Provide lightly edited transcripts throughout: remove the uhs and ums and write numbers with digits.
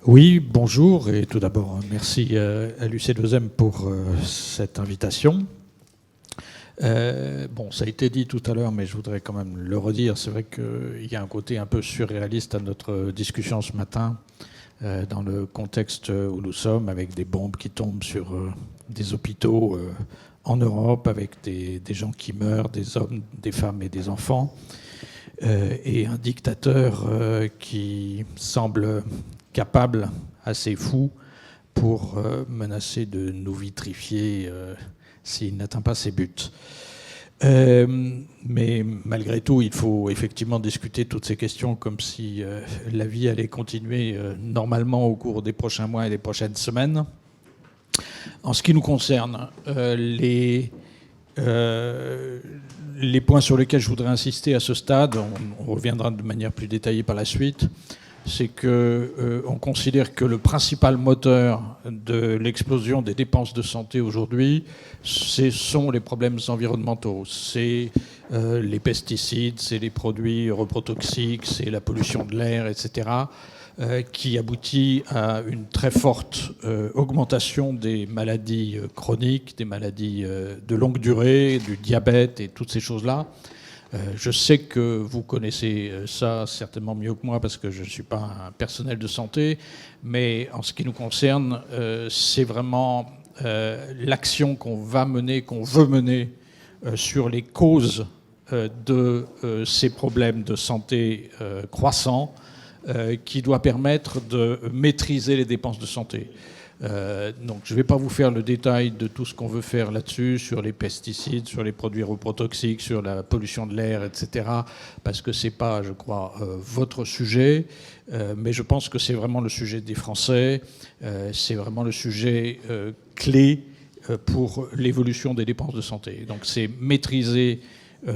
Oui, bonjour et tout d'abord merci à l'UC2M pour cette invitation. Bon, ça a été dit tout à l'heure, mais je voudrais quand même le redire. C'est vrai qu'il y a un côté un peu surréaliste à notre discussion ce matin, dans le contexte où nous sommes, avec des bombes qui tombent sur des hôpitaux en Europe, avec des gens qui meurent, des hommes, des femmes et des enfants, et un dictateur qui semble capable, assez fou, pour menacer de nous vitrifier s'il n'atteint pas ses buts. Mais malgré tout, il faut effectivement discuter toutes ces questions comme si la vie allait continuer normalement au cours des prochains mois et des prochaines semaines. En ce qui nous concerne, les points sur lesquels je voudrais insister à ce stade, on reviendra de manière plus détaillée par la suite, c'est qu'on considère que le principal moteur de l'explosion des dépenses de santé aujourd'hui, ce sont les problèmes environnementaux. C'est les pesticides, c'est les produits reprotoxiques, c'est la pollution de l'air, etc., qui aboutit à une très forte augmentation des maladies chroniques, des maladies de longue durée, du diabète et toutes ces choses-là. Je sais que vous connaissez ça certainement mieux que moi parce que je ne suis pas un personnel de santé, mais en ce qui nous concerne, c'est vraiment l'action qu'on va mener, qu'on veut mener sur les causes de ces problèmes de santé croissants qui doit permettre de maîtriser les dépenses de santé. Donc je ne vais pas vous faire le détail de tout ce qu'on veut faire là-dessus, sur les pesticides, sur les produits reprotoxiques, sur la pollution de l'air, etc., parce que ce n'est pas, je crois, votre sujet, mais je pense que c'est vraiment le sujet des Français, c'est vraiment le sujet clé pour l'évolution des dépenses de santé. Donc c'est maîtriser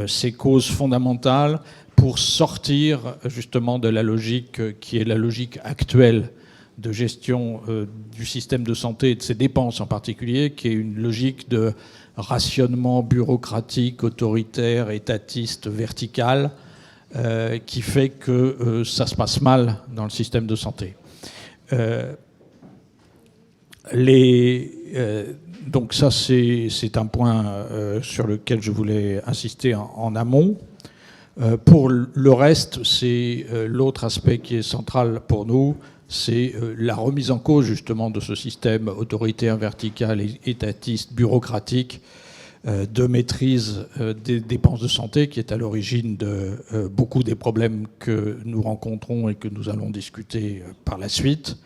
ces causes fondamentales pour sortir justement de la logique qui est la logique actuelle de gestion du système de santé et de ses dépenses en particulier, qui est une logique de rationnement bureaucratique, autoritaire, étatiste, vertical, qui fait que ça se passe mal dans le système de santé. Donc ça, c'est un point sur lequel je voulais insister en amont. Pour le reste, c'est l'autre aspect qui est central pour nous, c'est la remise en cause justement de ce système autoritaire, vertical, étatiste, bureaucratique de maîtrise des dépenses de santé qui est à l'origine de beaucoup des problèmes que nous rencontrons et que nous allons discuter par la suite.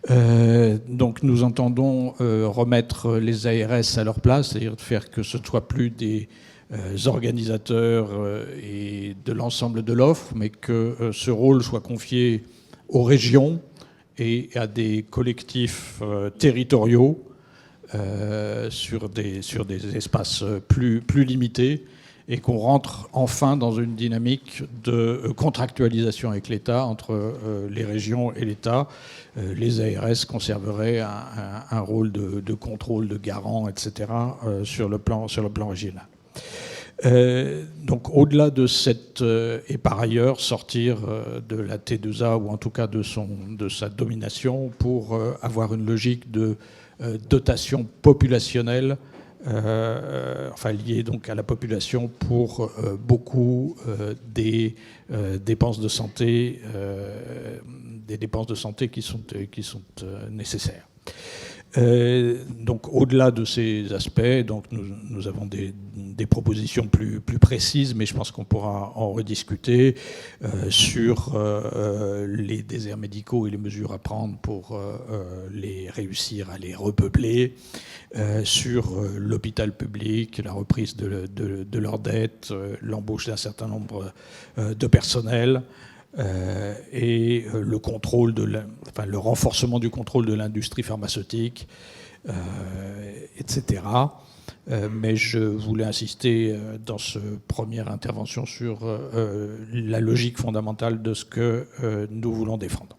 Donc nous entendons remettre les ARS à leur place, c'est-à-dire de faire que ce ne soit plus des organisateurs et de l'ensemble de l'offre, mais que ce rôle soit confié aux régions et à des collectifs territoriaux sur des espaces plus limités, et qu'on rentre enfin dans une dynamique de contractualisation avec l'État, entre les régions et l'État. Les ARS conserveraient un rôle de contrôle, de garant, etc., sur le plan régional. Donc au-delà de cette et par ailleurs sortir de la T2A, ou en tout cas de sa domination, pour avoir une logique de dotation populationnelle, enfin liée donc à la population, pour beaucoup des dépenses de santé, qui sont nécessaires. Donc au-delà de ces aspects, donc nous avons des propositions plus précises, mais je pense qu'on pourra en rediscuter sur les déserts médicaux et les mesures à prendre pour réussir à les repeupler, sur l'hôpital public, la reprise de leurs dettes, l'embauche d'un certain nombre de personnels, et le renforcement du contrôle de l'industrie pharmaceutique, etc. Mais je voulais insister dans cette première intervention sur la logique fondamentale de ce que nous voulons défendre.